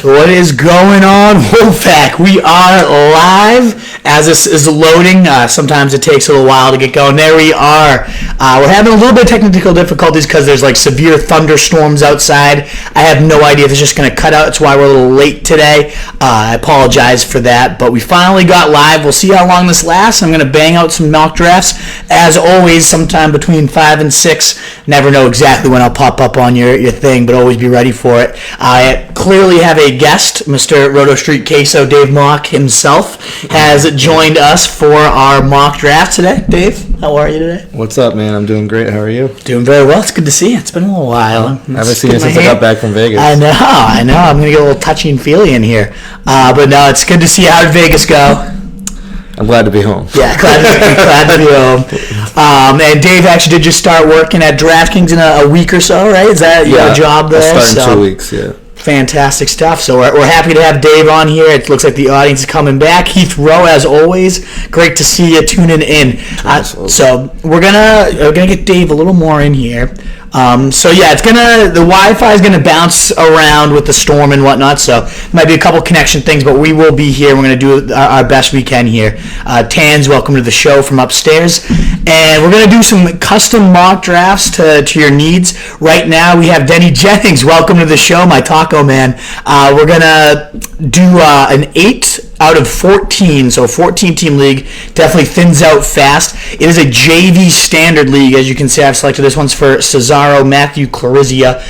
What is going on, Wolfpack? We are live as this is loading. Sometimes it takes a little while to get going. There we are. We're having a little bit of technical difficulties because there's like severe thunderstorms outside. I have no idea if it's just going to cut out. That's why we're a little late today. I apologize for that, but we finally got live. We'll see how long this lasts. I'm going to bang out some mock drafts. As always, sometime between 5 and 6. Never know exactly when I'll pop up on your thing, but always be ready for it. I clearly have a guest. Mr. Roto Street Queso, Dave Mock himself, has joined us for our mock draft today. Dave, how are you today? What's up, man? I'm doing great. How are you? Doing very well. It's good to see you. It's been a little while. I haven't seen you since I got back from Vegas. I know. I'm going to get a little touchy and feely in here. But no, it's good to see you. How did Vegas go? I'm glad to be home. Yeah, glad to be home. And Dave actually did just start working at DraftKings in a week or so, right? Is that your job there? I'll start in 2 weeks, yeah. Fantastic stuff. So we're happy to have Dave on here. It looks like the audience is coming back. Heath Rowe, as always, great to see you tuning in. So we're gonna get Dave a little more in here. The Wi-Fi is gonna bounce around with the storm and whatnot. So might be a couple connection things, but we will be here. We're gonna do our best we can here. Tans, welcome to the show from upstairs, and we're gonna do some custom mock drafts to your needs. Right now we have Denny Jennings. Welcome to the show, my taco man. We're gonna do an 8 out of 14, so a 14-team league. Definitely thins out fast. It is a JV standard league. As you can see, I've selected this one's for Cesaro, Matthew Clarizia.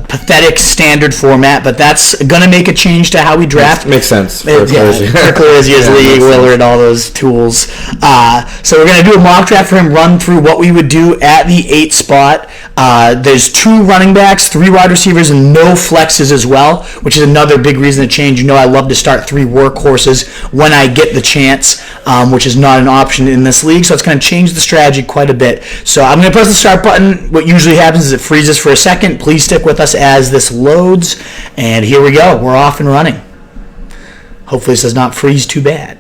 Pathetic standard format, but that's going to make a change to how we draft. Makes sense. For Clarizia's league, Willard, all those tools. So we're going to do a mock draft for him, run through what we would do at the 8 spot. There's 2 running backs, 3 wide receivers, and no flexes as well, which is another big reason to change. You know I love to start 3 workhorses when I get the chance, which is not an option in this league, so it's going to change the strategy quite a bit. So I'm going to press the start button. What usually happens is it freezes for a second. Please stick with us as this loads, and here we go. We're off and running. Hopefully this does not freeze too bad.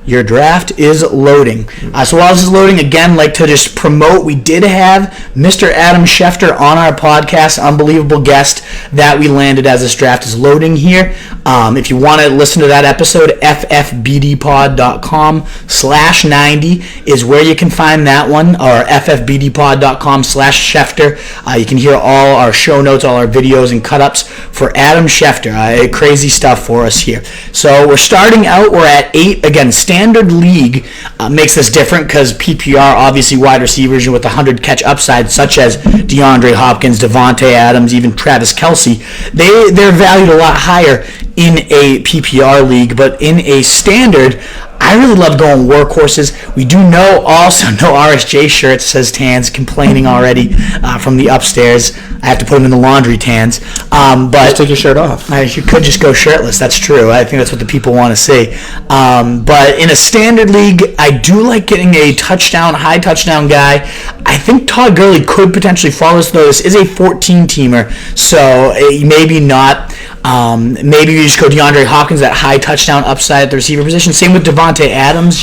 Your draft is loading. So while this is loading, again, like to just promote, we did have Mr. Adam Schefter on our podcast, unbelievable guest that we landed as this draft is loading here. If you want to listen to that episode, ffbdpod.com/90 is where you can find that one, or ffbdpod.com/Schefter. You can hear all our show notes, all our videos and cut-ups for Adam Schefter. Crazy stuff for us here. So we're starting out, we're at 8. Again, standard league makes this different because PPR, obviously wide receivers with 100 catch upside, such as DeAndre Hopkins, Devontae Adams, even Travis Kelce, they're valued a lot higher in a PPR league, but in a standard, I really love going workhorses. We do also no RSJ shirts, says Tans, complaining already from the upstairs. I have to put them in the laundry, Tans. But just take your shirt off. You could just go shirtless. That's true. I think that's what the people want to see. But in a standard league, I do like getting a high touchdown guy. I think Todd Gurley could potentially follow us, though this is a 14-teamer, so maybe not. Maybe you just go DeAndre Hopkins, that high touchdown upside at the receiver position. Same with Devontae Adams,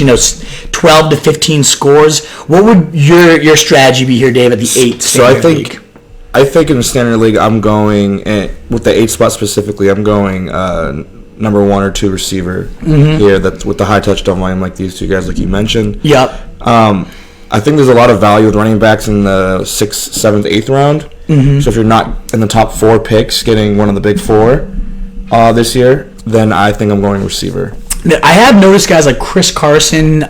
12 to 15 scores. What would your strategy be here, Dave, at the 8? So I think in the standard league, I'm going, with the 8 spot specifically, I'm going number 1 or 2 receiver here that's with the high touchdown volume like these 2 guys like you mentioned. Yep. I think there's a lot of value with running backs in the 6th, 7th, 8th round. So if you're not in the top 4 picks, getting one of the big 4 this year, then I think I'm going receiver. I have noticed guys like Chris Carson,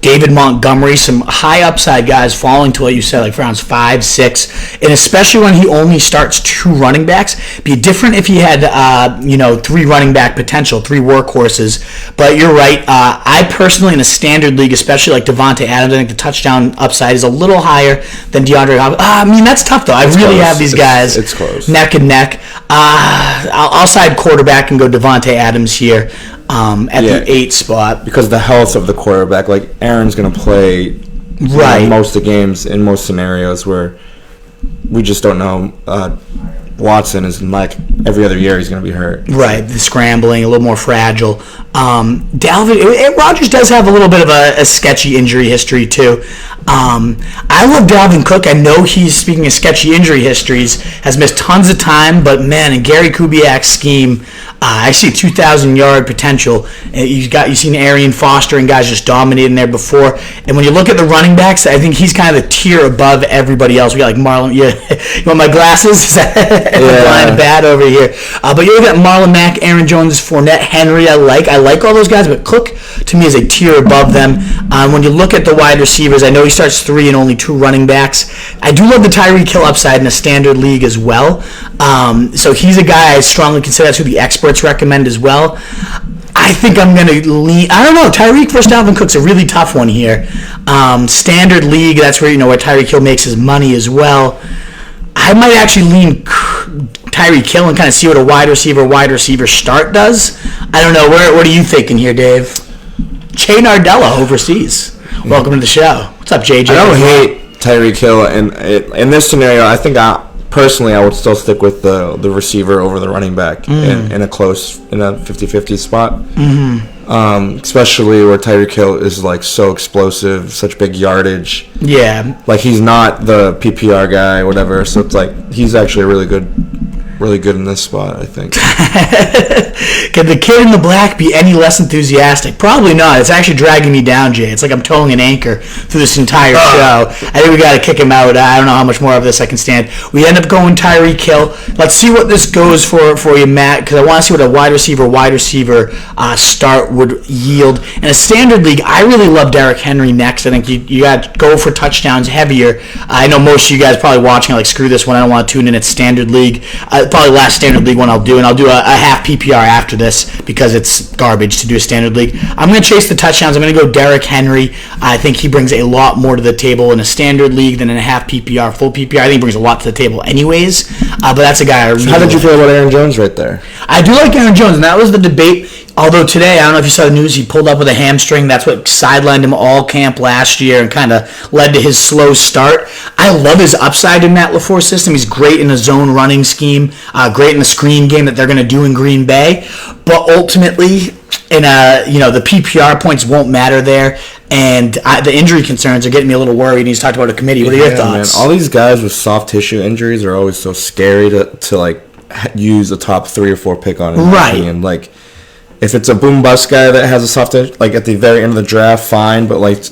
David Montgomery, some high upside guys falling to what you said, like rounds 5, 6, and especially when he only starts 2 running backs. Be different if he had 3 running back potential, 3 workhorses. But you're right. I personally, in a standard league, especially like Devontae Adams, I think the touchdown upside is a little higher than DeAndre Hopkins. That's tough though. I really have these guys it's close. Neck and neck. I'll side quarterback and go Devontae Adams here. At the 8 spot, because the health of the quarterback, like Aaron's going to play most of the games in most scenarios where we just don't know. Watson is every other year he's going to be hurt. Right, the scrambling, a little more fragile. Rodgers does have a little bit of a sketchy injury history, too. I love Dalvin Cook. I know he's, speaking of sketchy injury histories, has missed tons of time, but man, in Gary Kubiak's scheme, I see 2,000-yard potential. You've seen Arian Foster and guys just dominating there before. And when you look at the running backs, I think he's kind of the tier above everybody else. We got like Marlon. You want my glasses? Is that blind bad over here? But you look at Marlon Mack, Aaron Jones, Fournette, Henry. I like all those guys, but Cook to me is a tier above them. When you look at the wide receivers, I know he starts 3 and only 2 running backs. I do love the Tyreek Hill upside in a standard league as well. So he's a guy I strongly consider. That's who the experts recommend as well. I think I'm going to lean. I don't know. Tyreek versus Dalvin Cook's a really tough one here. Standard league, that's where where Tyreek Hill makes his money as well. I might actually lean Tyreek Hill and kind of see what a wide receiver start does. I don't know. What are you thinking here, Dave? Che Nardella overseas. Welcome to the show. What's up, JJ? I don't hate Tyreek Hill, and in this scenario, I think personally, I would still stick with the receiver over the running back in a 50-50 spot. Mm-hmm. Especially where Tyreek Hill is like so explosive, such big yardage. Yeah. Like he's not the PPR guy, whatever. So it's like he's actually really good in this spot, I think. Can the kid in the black be any less enthusiastic? Probably not. It's actually dragging me down, Jay. It's like I'm towing an anchor through this entire show. I think we got to kick him out. I don't know how much more of this I can stand. We end up going Tyreek Hill. Let's see what this goes for you, Matt, because I want to see what a wide receiver start would yield. In a standard league, I really love Derrick Henry next. I think you got to go for touchdowns heavier. I know most of you guys probably watching are like, screw this one. I don't want to tune in at standard league. Probably last standard league one I'll do, and I'll do a half PPR after this because it's garbage to do a standard league. I'm going to chase the touchdowns. I'm going to go Derrick Henry. I think he brings a lot more to the table in a standard league than in a half PPR, full PPR. I think he brings a lot to the table anyways, but that's a guy I really How did you feel about Aaron Jones right there? I do like Aaron Jones, and that was the debate. Although today, I don't know if you saw the news, he pulled up with a hamstring. That's what sidelined him all camp last year and kind of led to his slow start. I love his upside in Matt LaFleur's system. He's great in the zone running scheme, great in the screen game that they're going to do in Green Bay. But ultimately, the PPR points won't matter there. And the injury concerns are getting me a little worried. He's talked about a committee. What are your thoughts? Man. All these guys with soft tissue injuries are always so scary to like use a top 3 or 4 pick on. And like, if it's a boom bust guy that has a soft tissue, like at the very end of the draft, fine. But like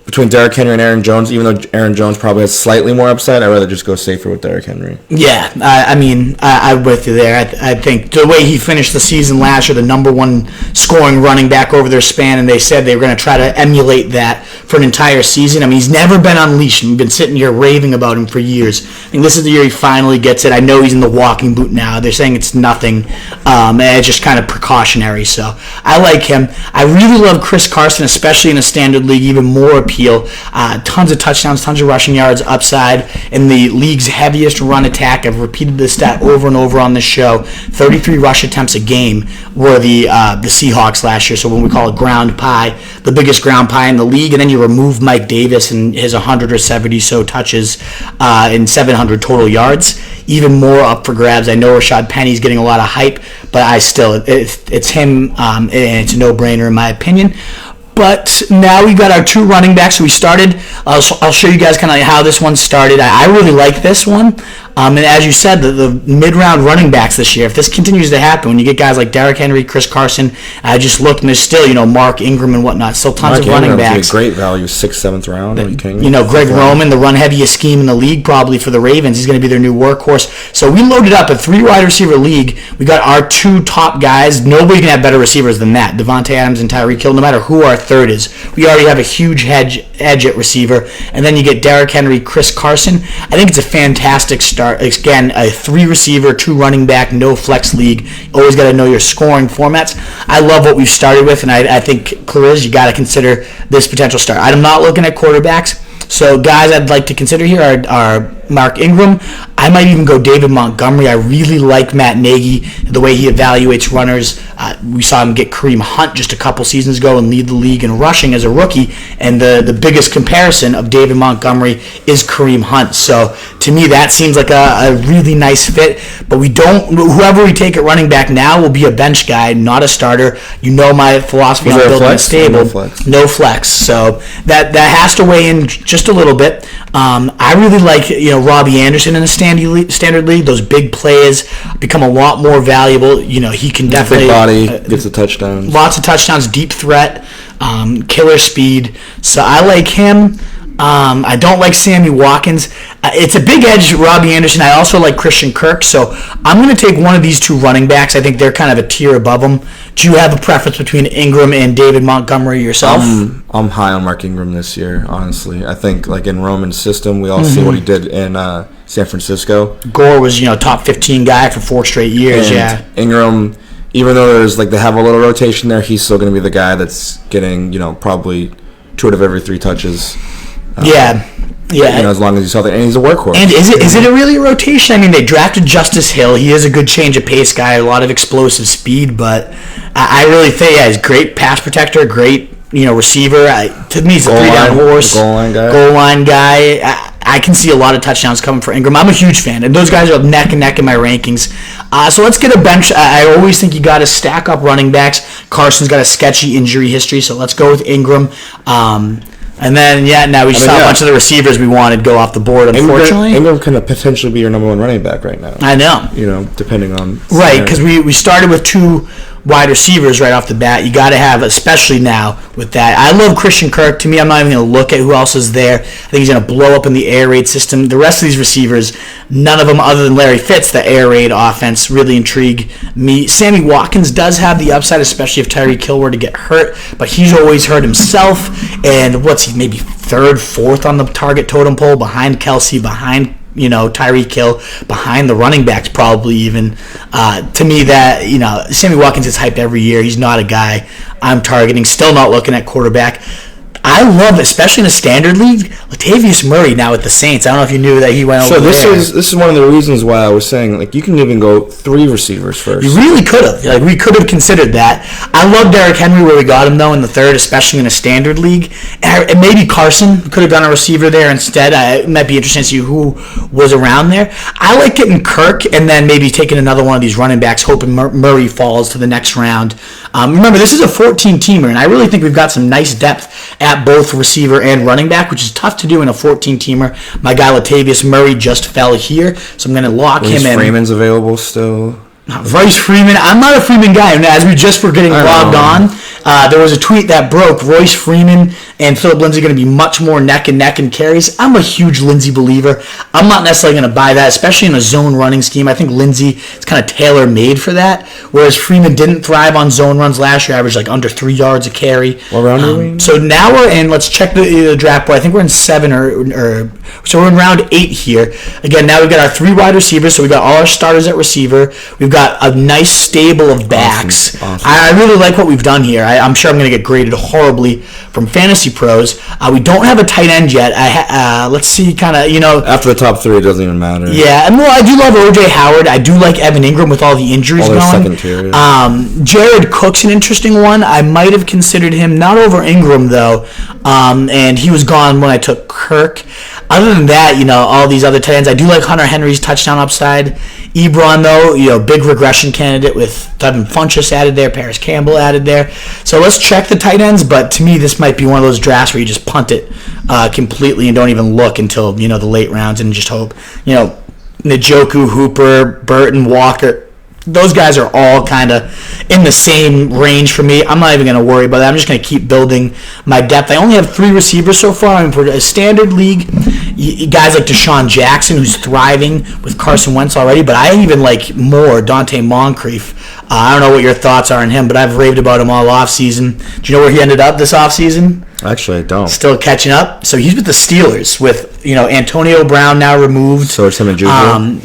between Derrick Henry and Aaron Jones, even though Aaron Jones probably has slightly more upside, I'd rather just go safer with Derrick Henry. Yeah, I'm with you there. I think the way he finished the season last year, the number 1 scoring running back over their span, and they said they were going to try to emulate that for an entire season. I mean, he's never been unleashed, and we've been sitting here raving about him for years. I think this is the year he finally gets it. I know he's in the walking boot now. They're saying it's nothing. It's just kind of precautionary, so I like him. I really love Chris Carson, especially in a standard league, even more appeal. Tons of touchdowns, tons of rushing yards, upside in the league's heaviest run attack. I've repeated this stat over and over on this show. 33 rush attempts a game were the Seahawks last year. So when we call it ground pie, the biggest ground pie in the league, and then you remove Mike Davis and his 100 or 70 so touches and 700 total yards. Even more up for grabs. I know Rashad Penny's getting a lot of hype, but it's him, and it's a no-brainer in my opinion. But now we've got our 2 running backs. So we started. I'll show you guys kind of how this one started. I really like this one. And as you said, the mid-round running backs this year, if this continues to happen, when you get guys like Derrick Henry, Chris Carson, I just looked, and there's still, Mark Ingram and whatnot, still tons of running backs. Great value, 6th, 7th round. Greg Roman, the run-heaviest scheme in the league probably for the Ravens. He's going to be their new workhorse. So we loaded up a 3-wide receiver league. We got our 2 top guys. Nobody can have better receivers than that. Devontae Adams and Tyreek Hill, no matter who our third is. We already have a huge edge at receiver. And then you get Derrick Henry, Chris Carson. I think it's a fantastic start. Again, a 3-receiver, 2 running back, no flex league. Always got to know your scoring formats. I love what we've started with, and I think, Clariz, you got to consider this potential start. I'm not looking at quarterbacks. So guys I'd like to consider here are Mark Ingram. I might even go David Montgomery. I really like Matt Nagy, the way he evaluates runners. We saw him get Kareem Hunt just a couple seasons ago and lead the league in rushing as a rookie. And the biggest comparison of David Montgomery is Kareem Hunt. So to me, that seems like a really nice fit. But whoever we take at running back now will be a bench guy, not a starter. You know my philosophy on building a stable. No flex. So that has to weigh in just a little bit. I really like Robbie Anderson in the standard league. Those big plays become a lot more valuable. He can definitely big body, gets the touchdowns. Lots of touchdowns, deep threat, killer speed. So I like him. I don't like Sammy Watkins. It's a big edge, Robbie Anderson. I also like Christian Kirk. So I'm going to take one of these two running backs. I think they're kind of a tier above them. Do you have a preference between Ingram and David Montgomery yourself? I'm high on Mark Ingram this year, honestly. I think like in Roman's system, we all see what he did in San Francisco. Gore was top 15 guy for 4 straight years. And Ingram, even though they have a little rotation there, he's still going to be the guy that's getting probably 2 out of every 3 touches. Yeah. As long as he's healthy, and he's a workhorse. And is it really a rotation? I mean, they drafted Justice Hill. He is a good change of pace guy, a lot of explosive speed, but I really think he's a great pass protector, great receiver. To me, he's a 3-down horse, goal line guy. I can see a lot of touchdowns coming for Ingram. I'm a huge fan, and those guys are neck and neck in my rankings. So let's get a bench. I always think you got to stack up running backs. Carson's got a sketchy injury history, so let's go with Ingram. And then, now we just saw a bunch of the receivers we wanted go off the board, unfortunately. Ingram can potentially be your number 1 running back right now. I know. Depending on... Right, because we started with 2 wide receivers right off the bat. You got to have, especially now with that. I love Christian Kirk. To me, I'm not even going to look at who else is there. I think he's going to blow up in the air raid system. The rest of these receivers, none of them other than Larry Fitz, the air raid offense, really intrigue me. Sammy Watkins does have the upside, especially if Tyreek Hill were to get hurt, but he's always hurt himself. And what's he, maybe 3rd, 4th on the target totem pole, behind Kelsey, behind Tyreek Hill, behind the running backs probably even. To me, that Sammy Watkins is hyped every year. He's not a guy I'm targeting. Still not looking at quarterback. I love, especially in a standard league, Latavius Murray now with the Saints. I don't know if you knew that he went over there. So this is one of the reasons why I was saying you can even go 3 receivers first. You really could have. We could have considered that. I love Derrick Henry where we got him though in the 3rd, especially in a standard league. And maybe Carson could have done a receiver there instead. It might be interesting to see who was around there. I like getting Kirk and then maybe taking another one of these running backs, hoping Murray falls to the next round. Remember, this is a 14-teamer, and I really think we've got some nice depth at both receiver and running back, which is tough to do in a 14-teamer. My guy Latavius Murray just fell here, so I'm going to lock him in. Freeman's available still. Royce Freeman. I'm not a Freeman guy. And as we just were getting logged on, there was a tweet that broke. Royce Freeman and Philip Lindsay are going to be much more neck and neck in carries. I'm a huge Lindsay believer. I'm not necessarily going to buy that, especially in a zone running scheme. I think Lindsay is kind of tailor-made for that, whereas Freeman didn't thrive on zone runs last year, averaged under 3 yards a carry. What round are we in? So now we're in, let's check the draft board. I think we're in 7 so we're in round 8 here. Again, now we've got our 3 wide receivers, so we've got all our starters at receiver. We've got a nice stable of backs. Awesome. I really like what we've done here. I'm sure I'm going to get graded horribly from Fantasy Pros. We don't have a tight end yet. Let's see, after the top 3, it doesn't even matter. Yeah, and I do love O.J. Howard. I do like Evan Ingram with all the injuries going. Second tier. Jared Cook's an interesting one. I might have considered him, not over Ingram though, and he was gone when I took Kirk. Other than that, all these other tight ends. I do like Hunter Henry's touchdown upside. Ebron, though, big regression candidate with Devin Funchess added there, Paris Campbell added there. So let's check the tight ends, but to me, this might be one of those drafts where you just punt it completely and don't even look until, the late rounds and just hope. Njoku, Hooper, Burton, Walker, those guys are all kind of in the same range for me. I'm not even going to worry about that. I'm just going to keep building my depth. I only have 3 receivers so far. I mean, for a standard league, guys like Deshaun Jackson, who's thriving with Carson Wentz already, but I even like more Dante Moncrief. I don't know what your thoughts are on him, but I've raved about him all offseason. Do you know where he ended up this offseason? Actually, I don't. Still catching up. So he's with the Steelers with, Antonio Brown now removed. So it's him and Juju?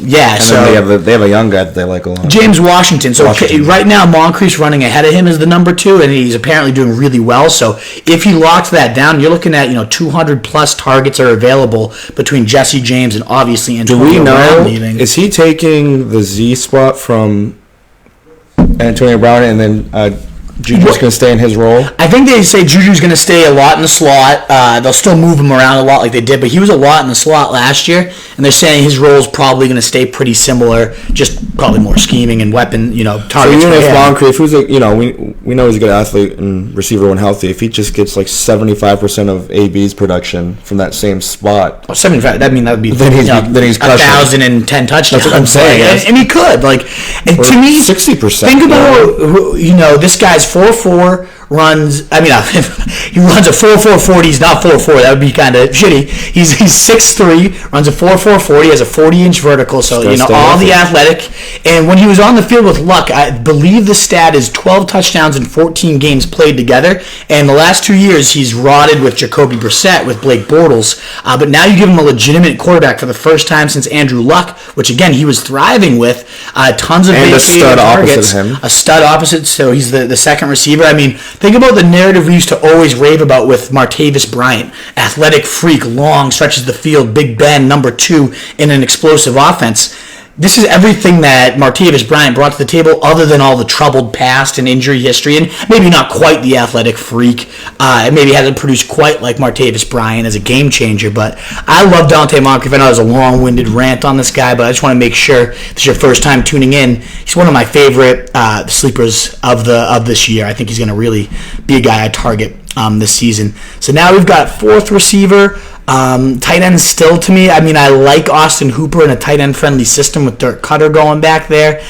Yeah. And so then they have a young guy that they like a lot. James Washington. So right now Moncrief's running ahead of him as the number 2, and he's apparently doing really well. So if he locks that down, you're looking at, 200-plus targets are available between Jesse James and obviously Antonio Brown leaving. Is he taking the Z spot from Antonio Brown and then Juju's going to stay in his role? I think they say Juju's going to stay a lot in the slot. They'll still move him around a lot like they did, but he was a lot in the slot last year, and they're saying his role is probably going to stay pretty similar, just probably more scheming and weapon, targets. So even if Moncrief, who's we know he's a good athlete and receiver when healthy, if he just gets like 75% of AB's production from that same spot, 75. That would be then he's crushing. 1,010 touchdowns. That's what I'm saying. And he could to me 60%. Think about this guy's 4.4 runs. He runs a 4.4 40. He's not 4.4. That would be kind of shitty. He's 6'3", runs a 4.4 40. Has a 40-inch vertical. So all the athletic. And when he was on the field with Luck, I believe the stat is 12 touchdowns in 14 games played together. And the last 2 years, he's rotted with Jacoby Brissett, with Blake Bortles. But now you give him a legitimate quarterback for the first time since Andrew Luck, which again he was thriving with. Tons of and big a stud targets. Opposite him. A stud opposite. So he's the second receiver. Think about the narrative we used to always rave about with Martavis Bryant. Athletic freak, long, stretches the field, Big Ben, number 2 in an explosive offense. This is everything that Martavis Bryant brought to the table other than all the troubled past and injury history, and maybe not quite the athletic freak. Maybe hasn't produced quite like Martavis Bryant as a game changer, but I love Dante Moncrief. I know there's a long-winded rant on this guy, but I just want to make sure this is your first time tuning in. He's one of my favorite sleepers of this year. I think he's going to really be a guy I target this season. So now we've got 4th receiver. Tight end still to me. I like Austin Hooper in a tight end friendly system with Dirk Cutter going back there.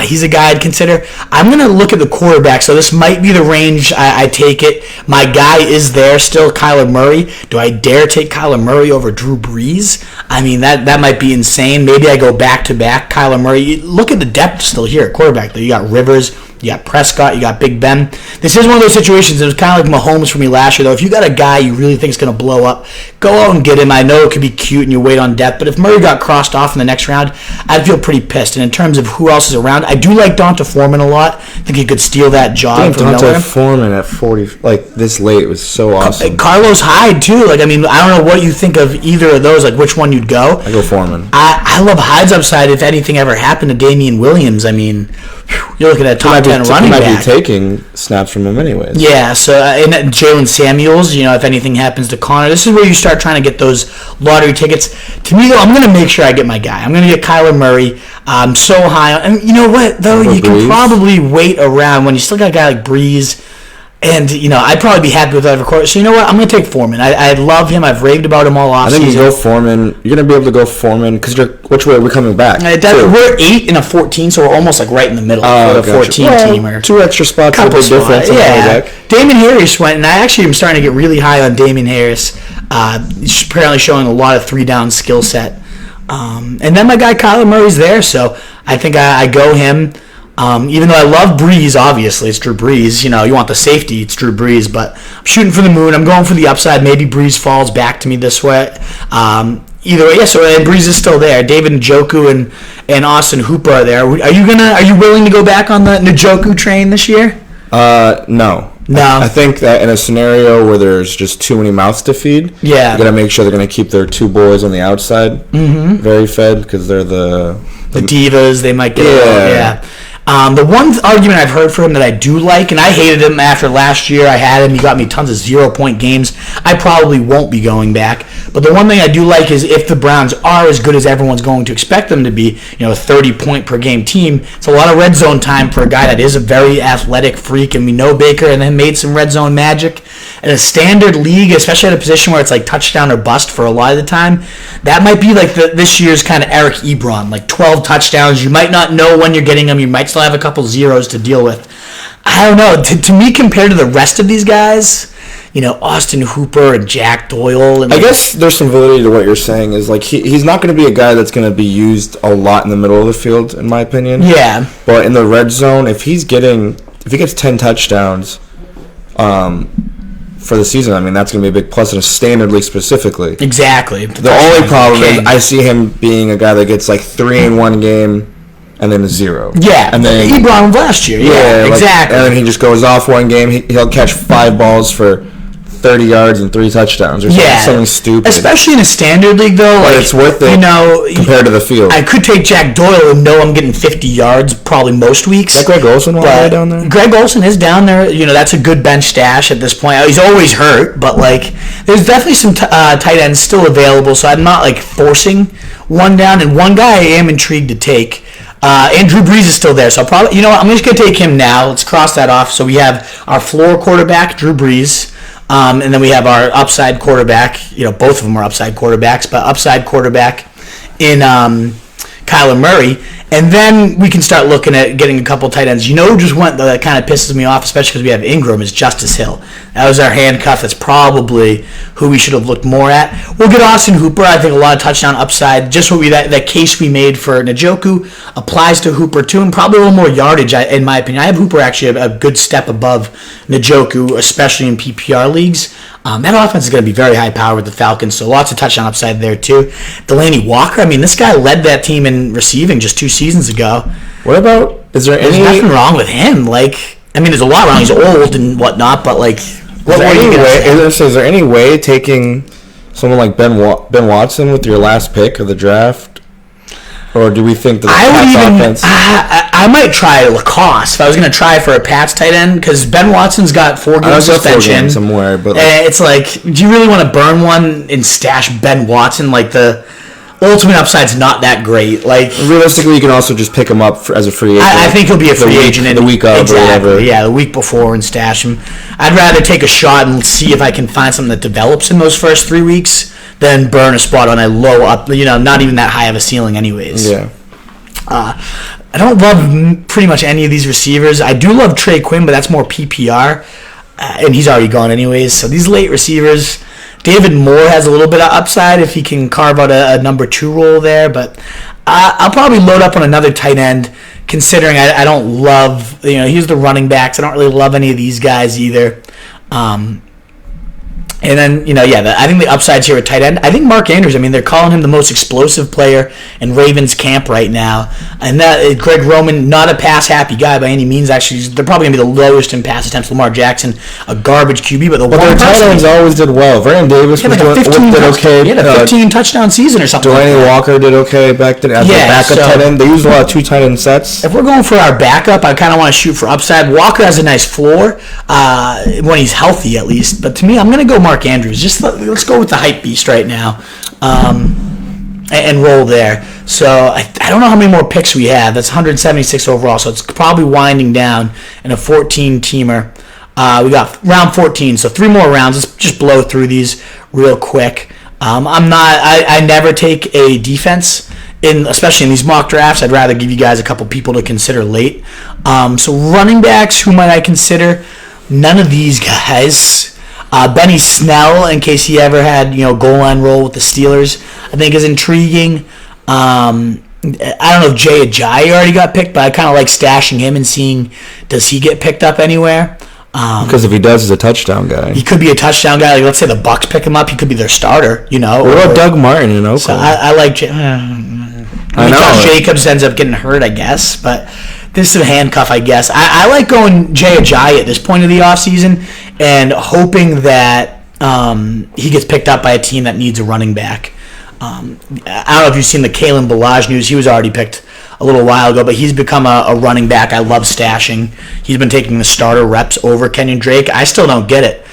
He's a guy I'd consider. I'm going to look at the quarterback, so this might be the range I take it. My guy is there still, Kyler Murray. Do I dare take Kyler Murray over Drew Brees? That might be insane. Maybe I go back-to-back Kyler Murray. Look at the depth still here at quarterback. You got Rivers, you got Prescott, you got Big Ben. This is one of those situations. It was kind of like Mahomes for me last year, though. If you got a guy you really think is going to blow up, go out and get him. I know it could be cute and you wait on depth, but if Murray got crossed off in the next round, I'd feel pretty pissed. And in terms of who else is around, I do like Donta Foreman a lot. I think he could steal that job from Miller. Donta Foreman at 40, this late, was so awesome. Carlos Hyde, too. I don't know what you think of either of those, which one you'd go. I go Foreman. I love Hyde's upside if anything ever happened to Damian Williams. You're looking at a top 10 running back. He might be taking snaps from him anyways. Yeah, so and Jalen Samuels, if anything happens to Connor, this is where you start trying to get those lottery tickets. To me, though, I'm going to make sure I get my guy. I'm going to get Kyler Murray. I'm so high on, and you know what, though? You can probably wait around when you still got a guy like Breeze. And, I'd probably be happy with that record. So, you know what? I'm going to take Foreman. I love him. I've raved about him all offseason. I think you go Foreman. You're going to be able to go Foreman because which way are we coming back? We're 8 and a 14, so we're almost right in the middle for the 14 team. Or 2 extra spots, a big difference. Yeah. Damon Harris went, and I actually am starting to get really high on Damon Harris. He's apparently showing a lot of 3-down skill set. And then my guy Kyler Murray's there, so I think I go him. Even though I love Breeze, obviously, it's Drew Brees. You want the safety, it's Drew Brees. But I'm shooting for the moon. I'm going for the upside. Maybe Breeze falls back to me this way. Either way, and Breeze is still there. David Njoku and Austin Hooper are there. Are you willing to go back on the Njoku train this year? No. I think that in a scenario where there's just too many mouths to feed, you got to make sure they're going to keep their 2 boys on the outside very fed because they're the divas. They might get the one argument I've heard for him that I do like, and I hated him after last year. I had him. He got me tons of 0-point games. I probably won't be going back. But the one thing I do like is if the Browns are as good as everyone's going to expect them to be, a 30-point-per-game team, it's a lot of red zone time for a guy that is a very athletic freak, and we know Baker and then made some red zone magic. In a standard league, especially at a position where it's like touchdown or bust for a lot of the time, that might be like this year's kind of Eric Ebron, like 12 touchdowns. You might not know when you're getting them. You might still have a couple zeros to deal with. I don't know. To me, compared to the rest of these guys, Austin Hooper and Jack Doyle. And I guess there's some validity to what you're saying. Is he's not going to be a guy that's going to be used a lot in the middle of the field, in my opinion. Yeah. But in the red zone, if he gets 10 touchdowns, for the season. I mean, that's going to be a big plus in a standard league specifically. Exactly. The only problem is I see him being a guy that gets like 3 in one game and then a 0. Yeah, and then he brought him last year. Yeah, exactly. And then he just goes off one game. He'll catch 5 balls for 30 yards and 3 touchdowns or something stupid. Especially in a standard league, though. But it's worth it, compared to the field. I could take Jack Doyle and know I'm getting 50 yards probably most weeks. Is that Greg Olsen all the way down there? Greg Olsen is down there. That's a good bench stash at this point. He's always hurt, but there's definitely some tight ends still available, so I'm not forcing one down. And one guy I am intrigued to take. And Drew Brees is still there, so probably I'm just gonna take him now. Let's cross that off. So we have our floor quarterback, Drew Brees. And then we have our upside quarterback. Both of them are upside quarterbacks, but upside quarterback in Kyler Murray. And then we can start looking at getting a couple tight ends. Who just went that kind of pisses me off, especially because we have Ingram, is Justice Hill. That was our handcuff. That's probably who we should have looked more at. We'll get Austin Hooper. I think a lot of touchdown upside. Just what that case we made for Njoku applies to Hooper too, and probably a little more yardage in my opinion. I have Hooper actually a good step above Njoku, especially in PPR leagues. That offense is going to be very high powered with the Falcons, so lots of touchdown upside there too. Delaney Walker, this guy led that team in receiving just 2 seasons ago. What about, there's nothing wrong with him. There's a lot wrong. He's old and whatnot, but is there any way taking someone like Ben Watson with your last pick of the draft? Or do we think that offense? I might try Lacoste if I was going to try for a Pats tight end, because Ben Watson's got 4-game suspension. Somewhere, but it's do you really want to burn one and stash Ben Watson? The ultimate upside's not that great. Realistically, you can also just pick him up as a free agent. I think he'll be a free agent in the week of or whatever. Yeah, the week before and stash him. I'd rather take a shot and see if I can find something that develops in those first 3 weeks than burn a spot on a low up, not even that high of a ceiling anyways. Yeah. I don't love pretty much any of these receivers. I do love Trey Quinn, but that's more PPR, and he's already gone anyways. So these late receivers, David Moore has a little bit of upside if he can carve out a number 2 role there, but I'll probably load up on another tight end, considering I don't love, he's the running backs. I don't really love any of these guys either. And then, I think the upsides here at tight end. I think Mark Andrews, they're calling him the most explosive player in Ravens camp right now. And that Greg Roman, not a pass-happy guy by any means. Actually, they're probably going to be the lowest in pass attempts. Lamar Jackson, a garbage QB. But their tight ends always did well. Vernon Davis did okay. He had a 15-touchdown season or something. Delaney Walker did okay back then as a backup tight end. They used a lot of 2 tight end sets. If we're going for our backup, I kind of want to shoot for upside. Walker has a nice floor when he's healthy, at least. But to me, I'm going to go Mark Andrews. Let's go with the hype beast right now, and roll there. So I don't know how many more picks we have. That's 176 overall. So it's probably winding down in a 14-teamer. We got round 14, so 3 more rounds. Let's just blow through these real quick. I never take a defense especially in these mock drafts. I'd rather give you guys a couple people to consider late. So running backs, who might I consider? None of these guys. Benny Snell, in case he ever had goal line role with the Steelers, I think is intriguing. I don't know if Jay Ajayi already got picked, but I kind of like stashing him and seeing does he get picked up anywhere. Because if he does, he's a touchdown guy. He could be a touchdown guy. Let's say the Bucs pick him up, he could be their starter. What about Doug Martin in Oakland? So I like. Josh Jacobs ends up getting hurt, I guess, but this is a handcuff, I guess. I like going Jay Ajayi at this point of the offseason and hoping that he gets picked up by a team that needs a running back. I don't know if you've seen the Kalen Ballage news. He was already picked a little while ago, but he's become a running back I love stashing. He's been taking the starter reps over Kenyon Drake. I still don't get it.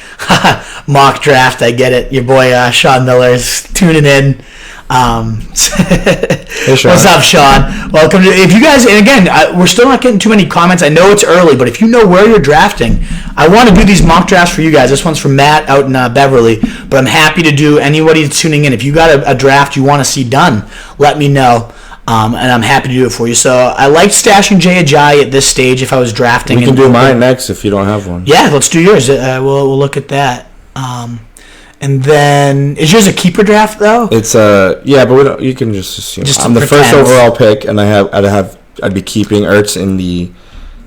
Mock draft, I get it. Your boy Sean Miller is tuning in. Hey, Sean. What's up, Sean? Welcome to. If you guys, and again, we're still not getting too many comments. I know it's early, but if you know where you're drafting, I want to do these mock drafts for you guys. This one's from Matt out in Beverly, but I'm happy to do anybody that's tuning in. If you got a draft you want to see done, let me know. And I'm happy to do it for you. So I like stashing Jay Ajayi at this stage if I was drafting. We can do mine next if you don't have one. Yeah, let's do yours. We'll look at that. And then, is yours a keeper draft though? It's yeah, but you can just assume. I'm the first overall pick, and I'd be keeping Ertz in the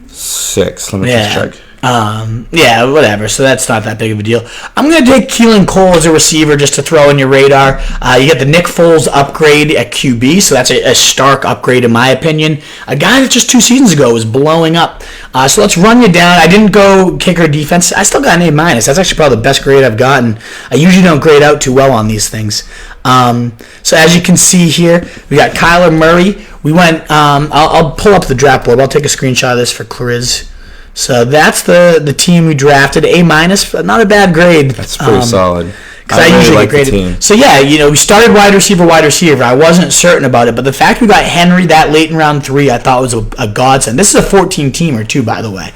6th. Let me just check. Yeah, whatever. So that's not that big of a deal. I'm going to take Keelan Cole as a receiver just to throw in your radar. You get the Nick Foles upgrade at QB, so that's a stark upgrade in my opinion. A guy that just 2 seasons ago was blowing up. So let's run you down. I didn't go kicker defense. I still got an A-. That's actually probably the best grade I've gotten. I usually don't grade out too well on these things. So as you can see here, we got Kyler Murray. We went, I'll pull up the draft board. I'll take a screenshot of this for Clariz. So that's the team we drafted. A-, but not a bad grade. That's pretty solid. Because I usually get graded. So yeah, we started wide receiver. I wasn't certain about it, but the fact we got Henry that late in round 3, I thought was a godsend. This is a 14-teamer too, by the way.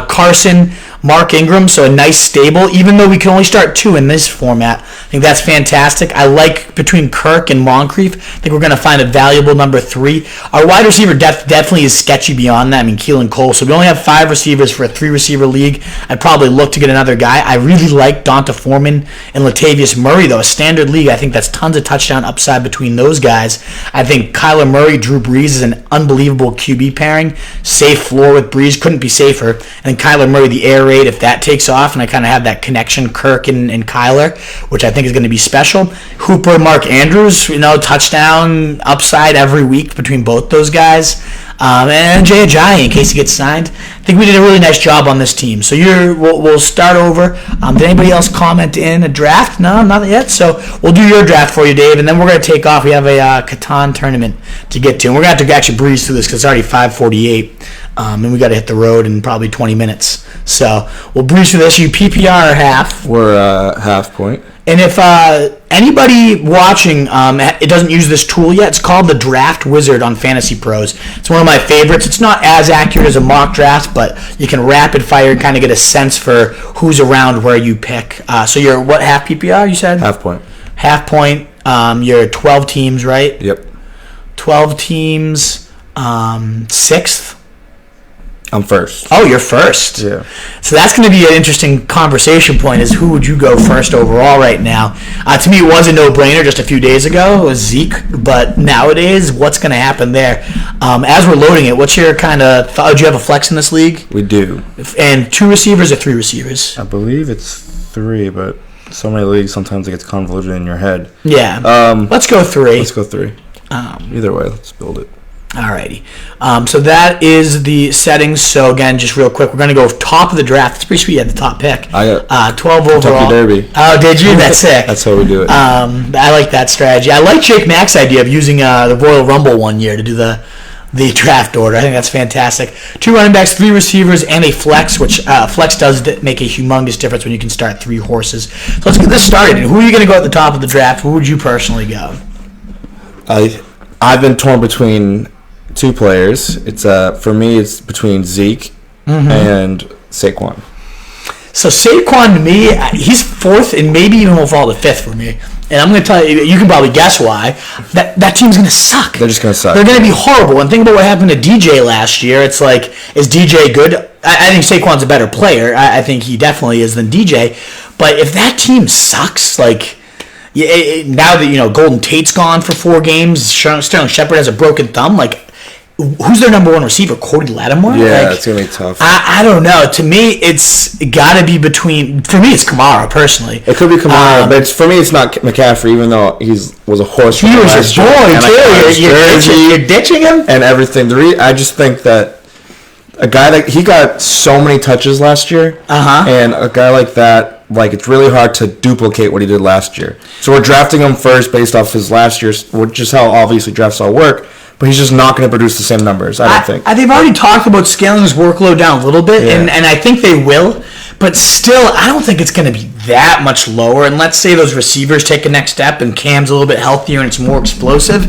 Carson, Mark Ingram, so a nice stable. Even though we can only start 2 in this format, I think that's fantastic. I like between Kirk and Moncrief. I think we're going to find a valuable number 3. Our wide receiver depth definitely is sketchy beyond that. I mean, Keelan Cole. So we only have 5 receivers for a 3-receiver league. I'd probably look to get another guy. I really like Donta Foreman and Latavius Murray, though. A standard league, I think that's tons of touchdown upside between those guys. I think Kyler Murray, Drew Brees is an unbelievable QB pairing. Safe floor with Brees. Couldn't be safer. And Kyler Murray, the air raid, if that takes off, and I kind of have that connection, Kirk and Kyler, which I think is going to be special. Hooper, Mark Andrews, touchdown upside every week between both those guys. And Jay Ajayi, in case he gets signed. I think we did a really nice job on this team. So we'll start over. Did anybody else comment in a draft? No, not yet. So we'll do your draft for you, Dave, and then we're going to take off. We have a Catan tournament to get to, and we're going to have to actually breeze through this because it's already 5:48, and we got to hit the road in probably 20 minutes. So we'll breeze through this. You PPR or half? We're half point. And if anybody watching it doesn't use this tool yet, it's called the Draft Wizard on Fantasy Pros. It's one of my favorites. It's not as accurate as a mock draft, but you can rapid fire and kind of get a sense for who's around where you pick. So you're what, half PPR, you said? Half point. Half point. You're 12 teams, right? Yep. 12 teams, 6th. I'm first. Oh, you're first. Yeah. So that's going to be an interesting conversation point is who would you go first overall right now? To me, it was a no-brainer just a few days ago. It was Zeke. But nowadays, what's going to happen there? As we're loading it, what's your kind of thought? Do you have a flex in this league? We do. And 2 receivers or 3 receivers? I believe it's 3, but so many leagues, sometimes it gets convoluted in your head. Yeah. Let's go 3. Let's go 3. Either way, let's build it. Alrighty. So that is the settings. So again, just real quick, we're going to go top of the draft. It's pretty sweet at the top pick. I got 12 overall. Kentucky Derby. Oh, did you? That's sick. That's how we do it. I like that strategy. I like Jake Mack's idea of using the Royal Rumble one year to do the draft order. I think that's fantastic. 2 running backs, 3 receivers, and a flex, which flex does make a humongous difference when you can start 3 horses. So let's get this started. Who are you going to go at the top of the draft? Who would you personally go? I've been torn between 2 players. It's for me, it's between Zeke and Saquon. So Saquon, to me, he's 4th and maybe even will fall to 5th for me. And I'm going to tell you, you can probably guess why. That team's going to suck. They're just going to suck. They're going to be horrible. And think about what happened to DJ last year. It's like, is DJ good? I think Saquon's a better player. I think he definitely is than DJ. But if that team sucks, like, now that, Golden Tate's gone for 4 games, Sterling Shepard has a broken thumb, like, who's their number 1 receiver? Cody Lattimore? Yeah, it's going to be tough. I don't know. To me, it's got to be between... For me, it's Kamara, personally. It could be Kamara, but for me, it's not McCaffrey, even though he was a horse. He was your boy, too. You're ditching him? And everything. I just think that a guy that... He got so many touches last year. And a guy like that, it's really hard to duplicate what he did last year. So we're drafting him first based off his last year's... Which is how, obviously, drafts all work. But he's just not going to produce the same numbers, I don't think. They've already talked about scaling his workload down a little bit, and I think they will. But still, I don't think it's going to be that much lower. And let's say those receivers take a next step and Cam's a little bit healthier and it's more explosive.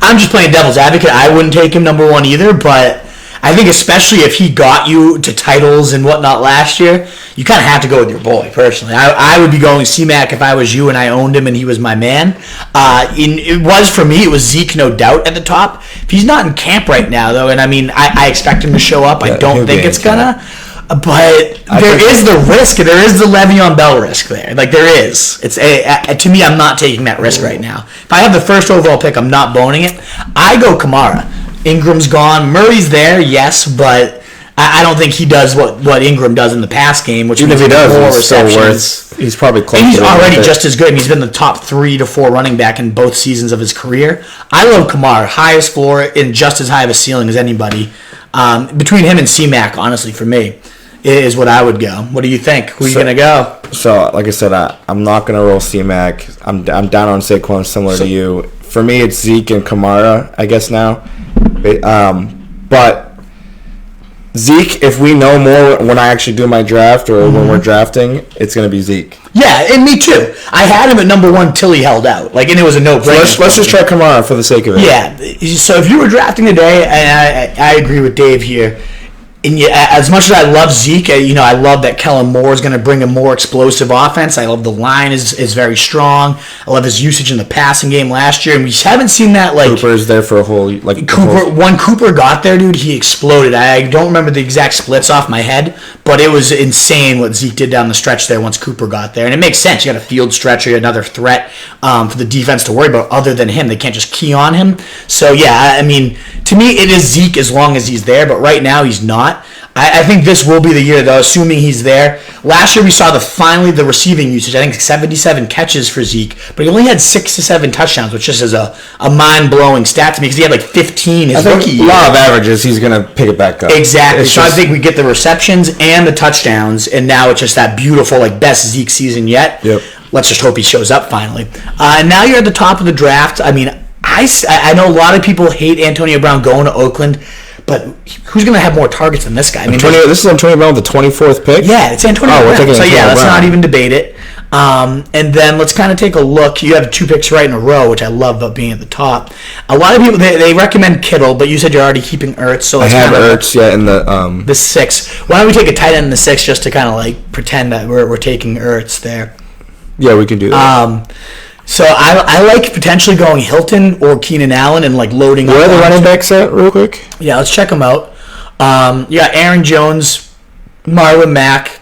I'm just playing devil's advocate. I wouldn't take him number 1 either, but I think especially if he got you to titles and whatnot last year, you kind of have to go with your boy, personally. I would be going C-Mac if I was you and I owned him and he was my man. It was Zeke, no doubt, at the top. If he's not in camp right now, though, and I expect him to show up. I don't think it's gonna. But there is the risk. There is the Le'Veon Bell risk there. There is. It's to me, I'm not taking that risk right now. If I have the first overall pick, I'm not boning it. I go Kamara. Ingram's gone. Murray's there, yes, but I don't think he does what Ingram does in the pass game, which even if he does, more he's still receptions. he's probably close. And he's to already just as good. I mean, he's been the top 3 to 4 running back in both seasons of his career. I love Kamara, highest floor and just as high of a ceiling as anybody. Between him and C-Mac, honestly, for me, is what I would go. What do you think? Who are you gonna go? So, like I said, I'm not gonna roll C-Mac. I'm down on Saquon, similar to you. For me, it's Zeke and Kamara, I guess now. But Zeke, if we know more when I actually do my draft or when we're drafting, it's going to be Zeke. Yeah, and me too. I had him at number 1 till he held out. And it was a no-brainer. So let's just try Kamara for the sake of it. Yeah. So if you were drafting today, and I agree with Dave here, and as much as I love Zeke, I love that Kellen Moore is going to bring a more explosive offense. I love the line is very strong. I love his usage in the passing game last year, and we haven't seen that. Cooper's there for a whole when Cooper got there, dude, he exploded. I don't remember the exact splits off my head, but it was insane what Zeke did down the stretch there once Cooper got there, and it makes sense. You got a field stretcher, another threat for the defense to worry about. Other than him, they can't just key on him. So yeah, I mean, to me, it is Zeke as long as he's there, but right now he's not. I think this will be the year, though, assuming he's there. Last year, we saw finally the receiving usage. I think 77 catches for Zeke, but he only had 6 to 7 touchdowns, which just is a mind-blowing stat to me because he had 15 his rookie year. Law of averages, he's going to pick it back up. Exactly. So I think we get the receptions and the touchdowns, and now it's just that beautiful, best Zeke season yet. Yep. Let's just hope he shows up finally. And now you're at the top of the draft. I mean, I know a lot of people hate Antonio Brown going to Oakland. But who's going to have more targets than this guy? I mean, this is Antonio Brown with the 24th pick? Yeah, it's Antonio Brown. So, let's not even debate it. And then let's kind of take a look. You have 2 picks right in a row, which I love about being at the top. A lot of people, they recommend Kittle, but you said you're already keeping Ertz. So I have Ertz, in the 6. Why don't we take a tight end in the 6 just to kind of pretend that we're taking Ertz there? Yeah, we can do that. So I like potentially going Hilton or Keenan Allen and loading up. Where are the running backs at, real quick? Yeah, let's check them out. You got Aaron Jones, Marlon Mack.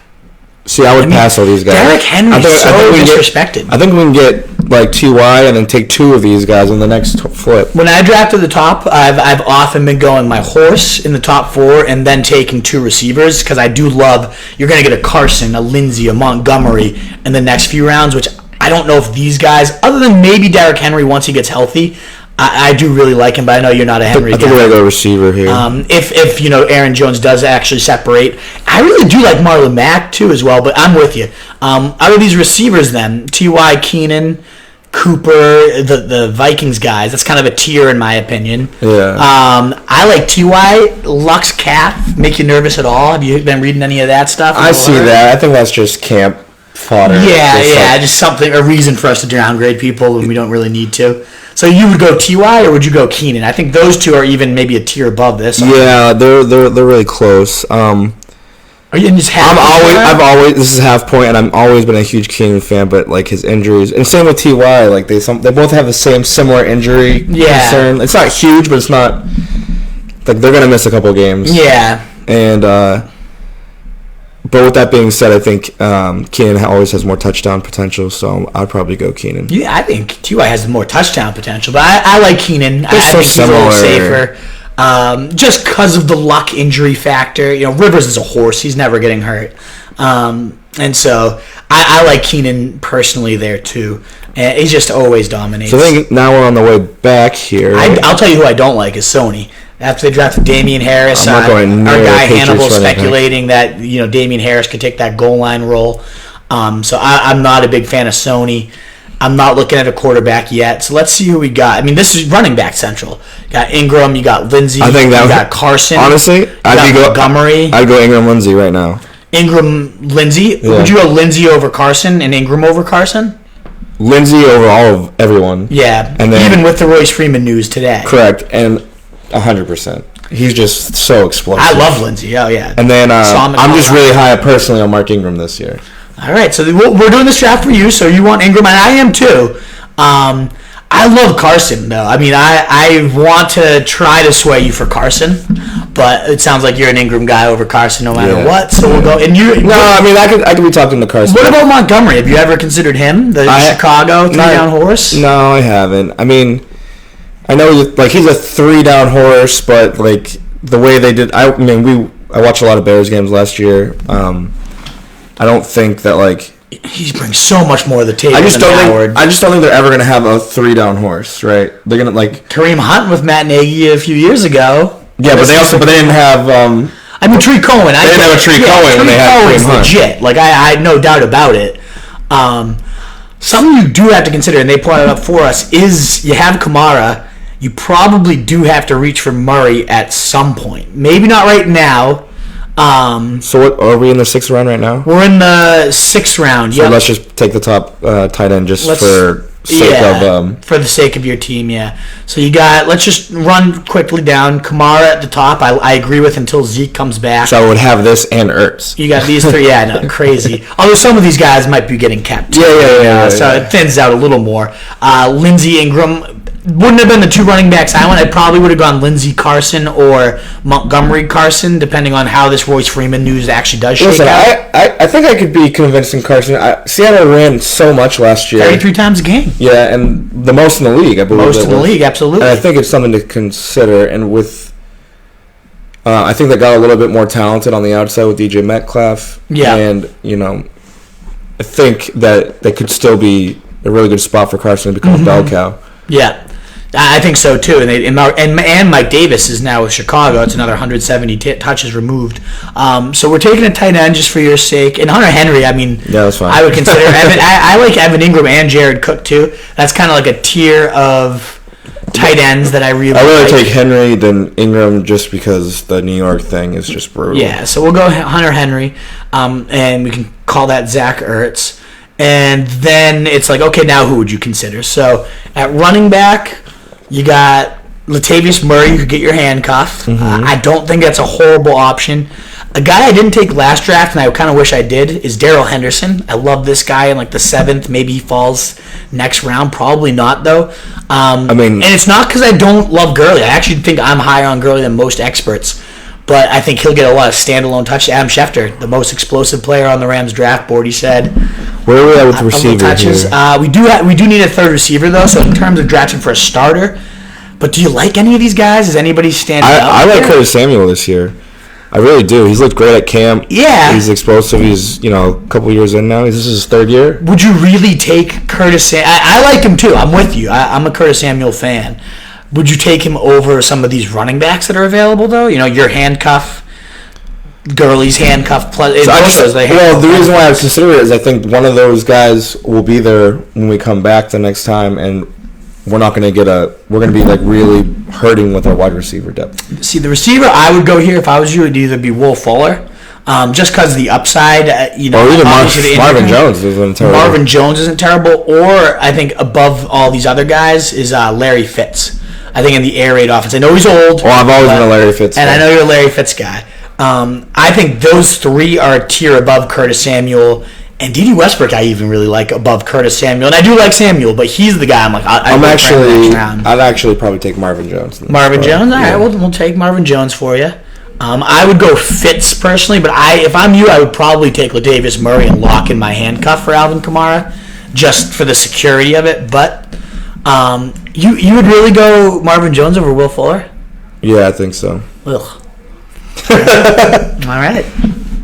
See, I would pass all these guys. Derrick Henry's so disrespected. I think we can get T.Y. and then take 2 of these guys on the next flip. When I drafted the top, I've often been going my horse in the top 4 and then taking 2 receivers because I do love, you're going to get a Carson, a Lindsey, a Montgomery in the next few rounds, which I don't know if these guys, other than maybe Derrick Henry once he gets healthy, I do really like him, but I know you're not a Henry guy. I think we're going to go receiver here. If Aaron Jones does actually separate. I really do like Marlon Mack, too, as well, but I'm with you. Out of these receivers, then, T.Y., Keenan, Cooper, the Vikings guys, that's kind of a tier in my opinion. Yeah. I like T.Y., Lux Calf, make you nervous at all? Have you been reading any of that stuff? I see that. I think that's just camp fodder. Yeah, just something, a reason for us to downgrade people when we don't really need to. So you would go T.Y. or would you go Keenan? I think those 2 are even maybe a tier above this. Yeah, they're really close. Are you in just half? I've always this is half point, and I've always been a huge Keenan fan, but his injuries, and same with T.Y. They both have the similar injury concern. It's not huge, but it's not they're gonna miss a couple games. Yeah, and. But with that being said, I think Keenan always has more touchdown potential, so I'd probably go Keenan. Yeah, I think T.Y. has more touchdown potential, but I like Keenan. I think he's a little safer. Just because of the luck injury factor. Rivers is a horse. He's never getting hurt. And so I like Keenan personally there, too. He just always dominates. So I think now we're on the way back here. I'll tell you who I don't like is Sony. After they drafted Damian Harris, our guy Hannibal speculating that Damian Harris could take that goal line role. So I'm not a big fan of Sony. I'm not looking at a quarterback yet. So let's see who we got. I mean, this is running back central. You got Ingram, you got Lindsey, you got Carson. Honestly, I'd go Montgomery. I'd go Ingram, Lindsey right now. Ingram, Lindsey. Yeah. Would you go Lindsey over Carson and Ingram over Carson? Lindsey over all of everyone. Yeah, and then, even with the Royce Freeman news today. Correct, and 100%. He's just so explosive. I love Lindsey. Oh, yeah. And then I'm just really high personally on Mark Ingram this year. All right, so we're doing this draft for you, so you want Ingram, and I am too. I love Carson, though. I mean, I want to try to sway you for Carson, but it sounds like you're an Ingram guy over Carson no matter what, so we'll go. And you. No, I mean, I could be talking to Carson. What about Montgomery? Have you ever considered him, the Chicago 3-down horse? No, I haven't. I mean, I know he's a 3-down horse, but the way they did, I watched a lot of Bears games last year. I don't think that he brings so much more to the table. I just than Howard. don't think they're ever gonna have a 3-down horse, right? They're gonna Kareem Hunt with Matt Nagy a few years ago. Yeah, but they didn't have. Tree Cohen. They didn't have a Tree Cohen when they had Kareem Hunt. Legit. I had no doubt about it. Something you do have to consider, and they brought it up for us, is you have Kamara. You probably do have to reach for Murray at some point. Maybe not right now. So what, are we in the 6th round right now? We're in the 6th round. So let's just take the top tight end for the sake of your team, yeah. So you got, let's just run quickly down. Kamara at the top, I agree with until Zeke comes back. So I would have this and Ertz. You got these 3, crazy. Although some of these guys might be getting kept. So it thins out a little more. Lindsey Ingram wouldn't have been the 2 running backs I went. I probably would have gone Lindsey Carson or Montgomery Carson, depending on how this Royce Freeman news actually does shake out. I think I could be convincing Carson. Seattle ran so much last year. 33 times a game. Yeah, and the most in the league, I believe. Most in the league, absolutely. And I think it's something to consider. And with, I think they got a little bit more talented on the outside with DJ Metcalf. Yeah. And, I think that they could still be a really good spot for Carson to become a bell cow. Yeah. I think so too, and Mike Davis is now with Chicago. It's another 170 touches removed. So we're taking a tight end just for your sake. And Hunter Henry, yeah, that's fine. I would consider Evan. I like Evan Ingram and Jared Cook too. That's kind of like a tier of tight ends that I really. I would take Henry than Ingram just because the New York thing is just brutal. Yeah, so we'll go Hunter Henry, and we can call that Zach Ertz. And then it's okay, now who would you consider? So at running back, you got Latavius Murray. You could get your handcuff. I don't think that's a horrible option. A guy I didn't take last draft, and I kind of wish I did, is Darrell Henderson. I love this guy in the 7th. Maybe he falls next round. Probably not, though. And it's not because I don't love Gurley. I actually think I'm higher on Gurley than most experts. But I think he'll get a lot of standalone touches. Adam Schefter, the most explosive player on the Rams draft board, he said. Where are we at with the receivers here? We do need a third receiver, though, so in terms of drafting for a starter. But do you like any of these guys? Is anybody standing out? I like Curtis Samuel this year. I really do. He's looked great at camp. Yeah. He's explosive. He's, a couple years in now. This is his 3rd year. Would you really take Curtis Samuel? I like him, too. I'm with you. I'm a Curtis Samuel fan. Would you take him over some of these running backs that are available, though? Your handcuff, Gurley's handcuff. The reason why I was considering it is I think one of those guys will be there when we come back the next time, and we're not going to we're going to be really hurting with our wide receiver depth. See, the receiver I would go here if I was you would either be Will Fuller, just because of the upside. Or even Marvin Jones isn't terrible. Marvin Jones isn't terrible, or I think above all these other guys is Larry Fitz. I think in the air raid offense. I know he's old. Well, I've always been a Larry Fitz fan. And I know you're a Larry Fitz guy. I think those 3 are a tier above Curtis Samuel. And D.D. Westbrook I even really like above Curtis Samuel. And I do like Samuel, but he's the guy I'd actually probably take Marvin Jones. Marvin Jones? All right, we'll take Marvin Jones for you. I would go Fitz personally, but if I'm you, I would probably take Latavius Murray and lock in my handcuff for Alvin Kamara just for the security of it. But you would really go Marvin Jones over Will Fuller? Yeah, I think so. Ugh. All right.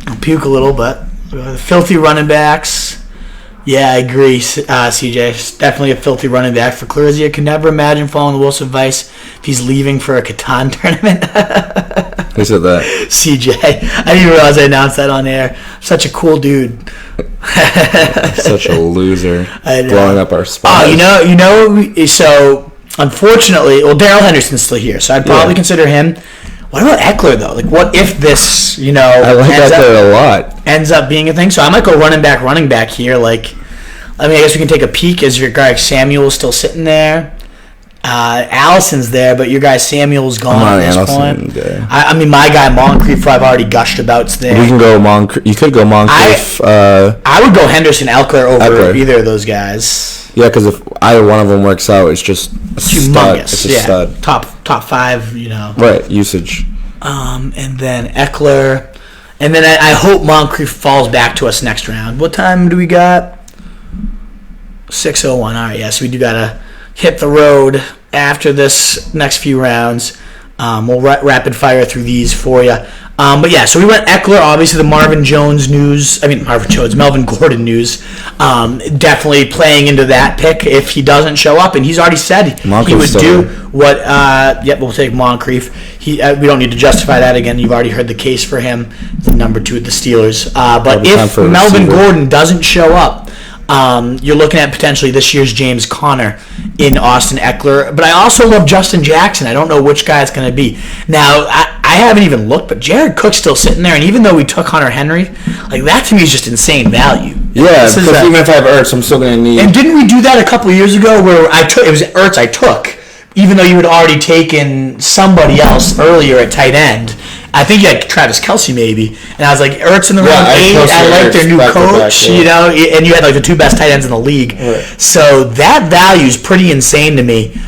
I'll puke a little, but filthy running backs. Yeah, I agree, CJ. It's definitely a filthy running back for Clearzy. I could never imagine following the Wilson Vice if he's leaving for a Catan tournament. Who said that? CJ. I didn't even realize I announced that on air. Such a cool dude. Such a loser. Blowing up our spot. So unfortunately, Darrell Henderson's still here, so I'd probably consider him. What about Ekeler, though? What if this, I like Ekeler a lot. Ends up being a thing? So I might go running back here. I guess we can take a peek as your guy Samuel's still sitting there. Allison's there, but your guy Samuel's gone at this point. My guy Moncrief, I've already gushed about's there. We can go Moncrief. You could go Moncrief. I would go Henderson, Ekeler over either of those guys. Yeah, because if either one of them works out, it's just a stud. It's a stud. Top 5, Right, usage. And then Ekeler. And then I hope Moncrief falls back to us next round. What time do we got? 6:01. All right, so we do got to hit the road after this next few rounds. We'll rapid fire through these for you. But yeah, so we went Ekeler, obviously the Melvin Gordon news. Definitely playing into that pick if he doesn't show up, and he's already said he would do what. We'll take Moncrief. We don't need to justify that again. You've already heard the case for him. The number 2 at the Steelers. But if Melvin Gordon doesn't show up, you're looking at potentially this year's James Conner in Austin Ekeler. But I also love Justin Jackson. I don't know which guy it's going to be. Now, I haven't even looked, but Jared Cook's still sitting there. And even though we took Hunter Henry, like that to me is just insane value. Yeah, because even if I have Ertz, I'm still going to need... And didn't we do that a couple of years ago where it was Ertz I took, even though you had already taken somebody else earlier at tight end? I think you had Travis Kelce maybe, and I was like, Ertz in the round 8. I like their new coach, and you had like the 2 best tight ends in the league. Right. So that value is pretty insane to me.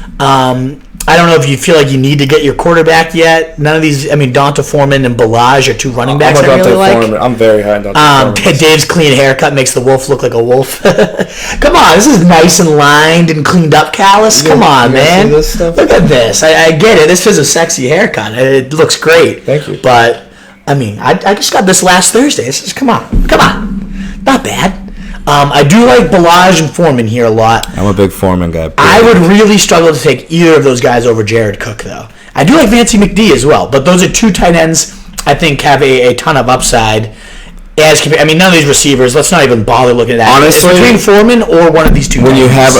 I don't know if you feel like you need to get your quarterback yet. None of these, Donta Foreman and Balaj are 2 running backs I really like. I'm very high on Donta Foreman. Dave's clean haircut makes the wolf look like a wolf. Come on, this is nice and lined and cleaned up, callus. Come on, man. Look at this. I get it. This is a sexy haircut. It looks great. Thank you. But, I just got this last Thursday. This is, come on. Not bad. I do like Balaj and Foreman here a lot. I'm a big Foreman guy. I would really struggle to take either of those guys over Jared Cook, though. I do like Vancy McD as well, but those are 2 tight ends I think have a ton of upside. None of these receivers, let's not even bother looking at that. Honestly, it's between Foreman or one of these 2 when tight you ends. have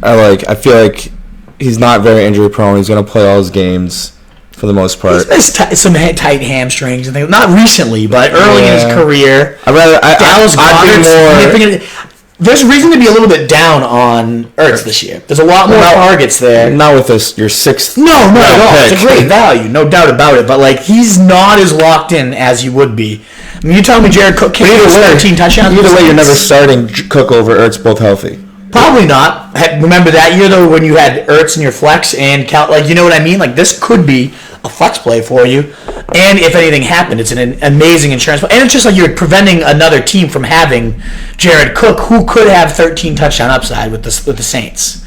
Ertz, I feel like he's not very injury prone. He's going to play all his games for the most part. He's missed some tight hamstrings and things. Not recently, but early in his career. Dallas Goedert's there's a reason to be a little bit down on Ertz this year. There's a lot more targets there. Not with your 6th. No, not at all. Pick. It's a great value, no doubt about it. But he's not as locked in as he would be. You telling me Jared Cook can't get 13 touchdowns? Either way, you're never starting Cook over Ertz both healthy. Probably not. Remember that year though when you had Ertz in your flex and you know what I mean? This could be a flex play for you. And if anything happened, it's an amazing insurance play. And it's just like you're preventing another team from having Jared Cook, who could have 13 touchdown upside with the Saints.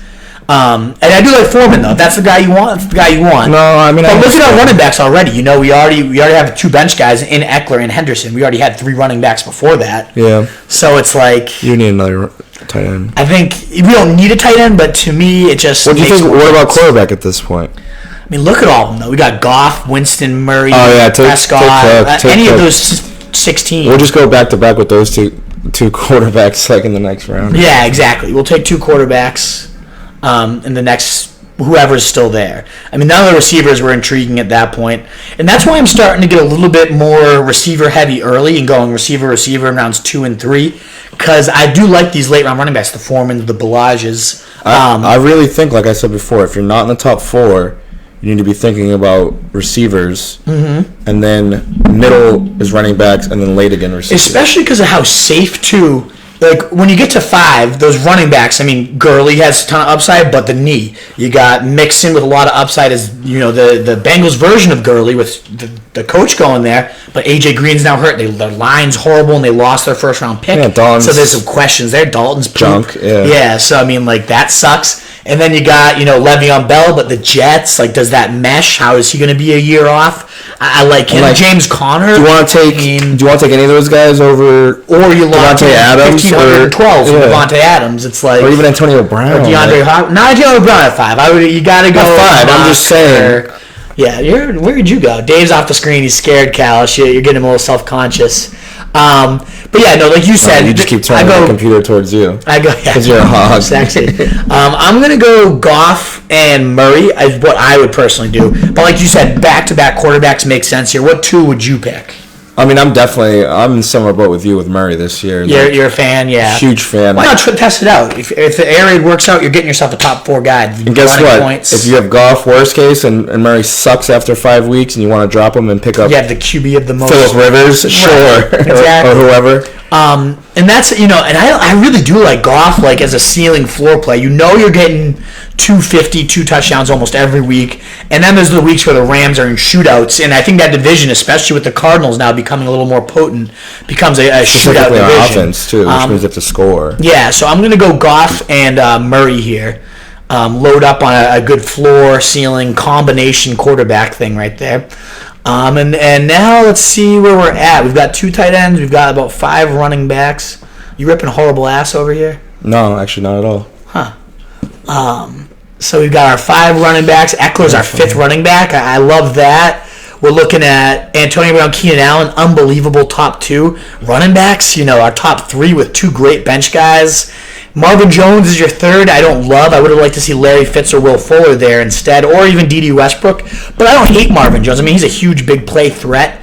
And I do like Foreman though. If that's the guy you want. That's the guy you want. No, But look at our running backs already. We already have 2 bench guys in Ekeler and Henderson. We already had 3 running backs before that. Yeah. So it's like you need another tight end. I think we don't need a tight end, but to me, it just. What do you think? What about quarterback at this point? Look at all of them though. We got Goff, Winston, Murray, Prescott, take any of those 16. We'll just go back to back with those two quarterbacks in the next round. Yeah, exactly. We'll take 2 quarterbacks in the next. Whoever's still there. None of the receivers were intriguing at that point. And that's why I'm starting to get a little bit more receiver heavy early and going receiver in rounds 2 and 3. Because I do like these late round running backs, the Foremans, the Balages. I really think, like I said before, if you're not in the top 4, you need to be thinking about receivers. Mm-hmm. And then middle is running backs, and then late again receivers. Especially because of how safe, too. When you get to 5, those running backs, Gurley has a ton of upside, but the knee. You got Mixon with a lot of upside as, the Bengals version of Gurley with the coach going there, but A.J. Green's now hurt. Their line's horrible, and they lost their first-round pick. Yeah, so there's some questions there. Dalton's poop. Junk, yeah. Yeah, so, that sucks. And then you got, Le'Veon Bell, but the Jets, does that mesh? How is he going to be a year off? I like him. James Conner. Do you want to take any of those guys over? Or you lock Devontae Adams 1,512 for Devontae Adams. It's or even Antonio Brown. Or DeAndre Hopkins. Not Antonio Brown at 5. You got to go. At 5. I'm just saying. Yeah, where did you go? Dave's off the screen. He's scared, Callus. You're getting him a little self-conscious. But yeah, no, like you said, you just keep turning the computer towards you. I go, because you're a hog. Sexy. I'm gonna go Goff and Murray is what I would personally do. But like you said, back-to-back quarterbacks make sense here. What 2 would you pick? I'm in similar boat with you with Murray this year. You're a fan, yeah. Huge fan. Why not test it out? If the air raid works out, you're getting yourself a top 4 guy. And guess what? Points. If you have Goff, worst case, and Murray sucks after 5 weeks, and you want to drop him and pick up... You have the QB of the most... Phillip Rivers, sure. Exactly. or whoever. And that's, and I really do like Goff, as a ceiling floor play. You're getting 250, 2 touchdowns almost every week. And then there's the weeks where the Rams are in shootouts. And I think that division, especially with the Cardinals now becoming a little more potent, becomes a shootout division. On offense, too, which means you have to score. Yeah, so I'm going to go Goff and Murray here. load up on a good floor, ceiling, combination quarterback thing right there. And now let's see where we're at. We've got 2 tight ends. We've got about 5 running backs. You ripping horrible ass over here? No, actually not at all. So we've got our 5 running backs. Eckler's our 5th running back. I love that. We're looking at Antonio Brown, Keenan Allen, unbelievable top 2 running backs. Our top 3 with 2 great bench guys. Marvin Jones is your 3rd. I don't love. I would have liked to see Larry Fitz or Will Fuller there instead, or even D.D. Westbrook. But I don't hate Marvin Jones. I mean, he's a huge, big play threat.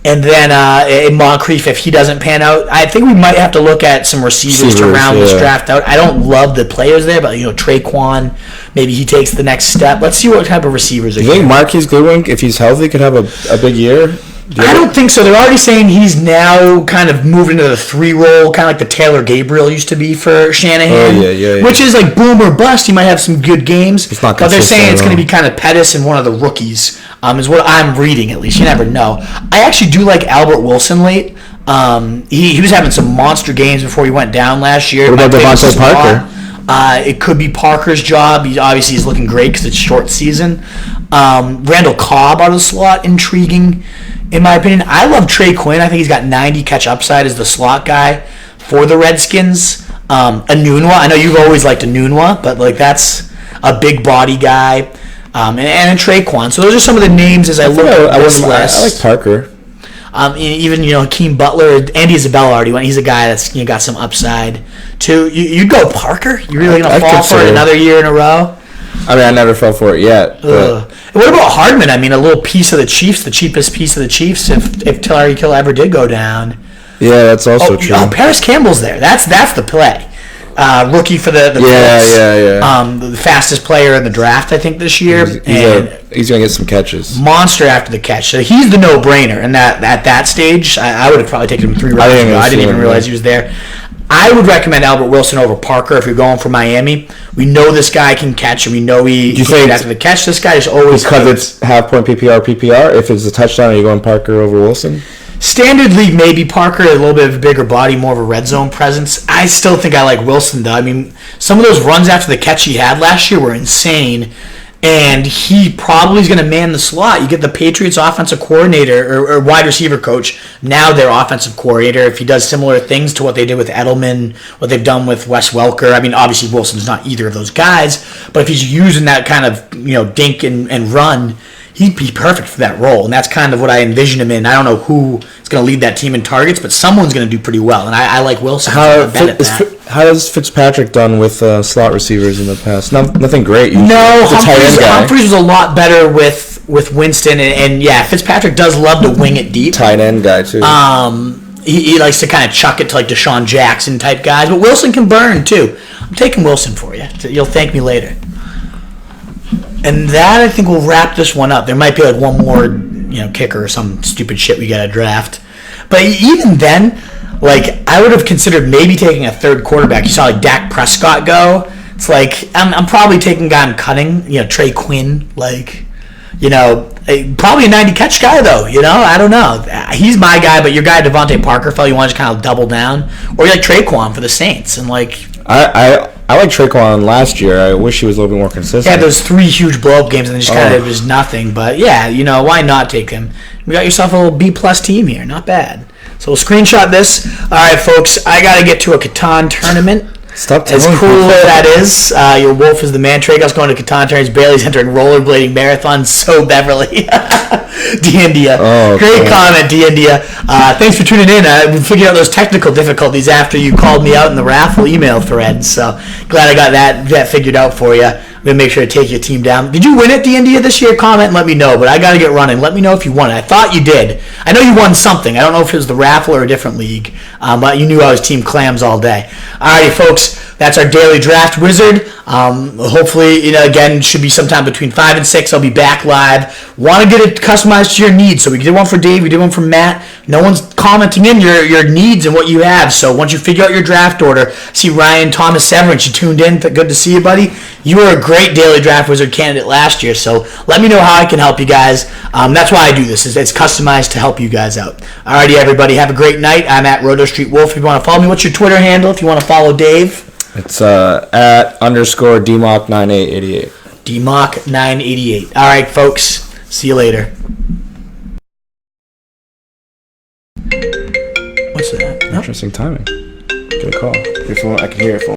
And then Moncrief, if he doesn't pan out, I think we might have to look at some receivers to round this draft out. I don't love the players there, but Traquan, maybe he takes the next step. Let's see what type of receivers. Do you think Marquise Goodwin, if he's healthy, could have a big year? I don't think so. They're already saying he's now kind of moved into the 3 role, kind of like the Taylor Gabriel used to be for Shanahan. Yeah. Which is like boom or bust. He might have some good games. It's not but they're saying it's going to be kind of Pettis and one of the rookies, is what I'm reading at least. You never know. I actually do like Albert Wilson late. He was having some monster games before he went down last year. What about Devontae Parker? It could be Parker's job. He's looking great because it's short season. Randall Cobb out of the slot, intriguing. In my opinion, I love Trey Quinn. I think he's got 90 catch upside as the slot guy for the Redskins. Anunwa, I know you've always liked Anunwa, but that's a big body guy. And Traquan. So those are some of the names as I look at this list. I like Parker. Even Hakeem Butler, Andy Isabella already went. He's a guy that's got some upside too. You'd go Parker. You really going to fall for it another year in a row? I mean, I never fell for it yet. What about Hardman? I mean, a little piece of the Chiefs, the cheapest piece of the Chiefs, if Tyreek Hill ever did go down. Yeah, that's also true. Paris Campbell's there. That's the play. Rookie for the Bills. The fastest player in the draft, I think, this year. He's going to get some catches. Monster after the catch. So he's the no-brainer. And at that stage, I would have probably taken him 3 rounds ago. I didn't even realize he was there. I would recommend Albert Wilson over Parker if you're going for Miami. We know this guy can catch, and we know he can after the catch. This guy is always because it's half-point PPR. If it's a touchdown, are you going Parker over Wilson? Standard league, maybe Parker, a little bit of a bigger body, more of a red zone presence. I still think I like Wilson, though. I mean, some of those runs after the catch he had last year were insane, and he probably is going to man the slot. You get the Patriots offensive coordinator or wide receiver coach, now their offensive coordinator, if he does similar things to what they did with Edelman, what they've done with Wes Welker. I mean, obviously Wilson's not either of those guys, but if he's using that kind of dink and run, he'd be perfect for that role, and that's kind of what I envision him in. I don't know who is going to lead that team in targets, but someone's going to do pretty well, and I like Wilson. How has Fitzpatrick done with slot receivers in the past? Nothing great. Usually. No, Humphries was a lot better with Winston, and Fitzpatrick does love to wing it deep. Tight end guy, too. He likes to kind of chuck it to like Deshaun Jackson type guys, but Wilson can burn, too. I'm taking Wilson for you. You'll thank me later. And that, I think, will wrap this one up. There might be like one more, kicker or some stupid shit we got to draft. But even then, I would have considered maybe taking a 3rd quarterback. You saw Dak Prescott go. It's I'm probably taking a guy I'm cutting. Trey Quinn. Probably a 90 catch guy though. I don't know. He's my guy, but your guy Devontae Parker felt you want to just kind of double down, or you like Traquan for the Saints and I like Traquan last year. I wish he was a little bit more consistent. Yeah, those 3 huge blow-up games, and then just kind of was nothing. But, why not take him? You got yourself a little B-plus team here. Not bad. So we'll screenshot this. All right, folks, I got to get to a Catan tournament. Stop as cool as that is. Your wolf is the man. Tragus going to Catan tournaments. Bailey's entering rollerblading marathon. So Beverly. D-India. Great comment, D-India. Thanks for tuning in. We figured out those technical difficulties after you called me out in the raffle email thread. So glad I got that figured out for you. I'm going to make sure to take your team down. Did you win at D-India this year? Comment and let me know. But I got to get running. Let me know if you won it. I thought you did. I know you won something. I don't know if it was the raffle or a different league. But you knew I was Team Clams all day. Alrighty, folks. That's our daily draft wizard. Hopefully, again, should be sometime between 5 and 6. I'll be back live. Want to get it customized to your needs. So we did one for Dave. We did one for Matt. No one's commenting in your needs and what you have. So once you figure out your draft order, see Ryan Thomas Severance, you tuned in. Good to see you, buddy. You were a great daily draft wizard candidate last year. So let me know how I can help you guys. That's why I do this. It's customized to help you guys out. Alrighty, everybody. Have a great night. I'm at Roto Street Wolf. If you want to follow me, what's your Twitter handle? If you want to follow Dave. It's at underscore DMOC9888. DMOC988. All right, folks. See you later. What's that? Interesting timing. Good call. Your phone, I can hear your phone.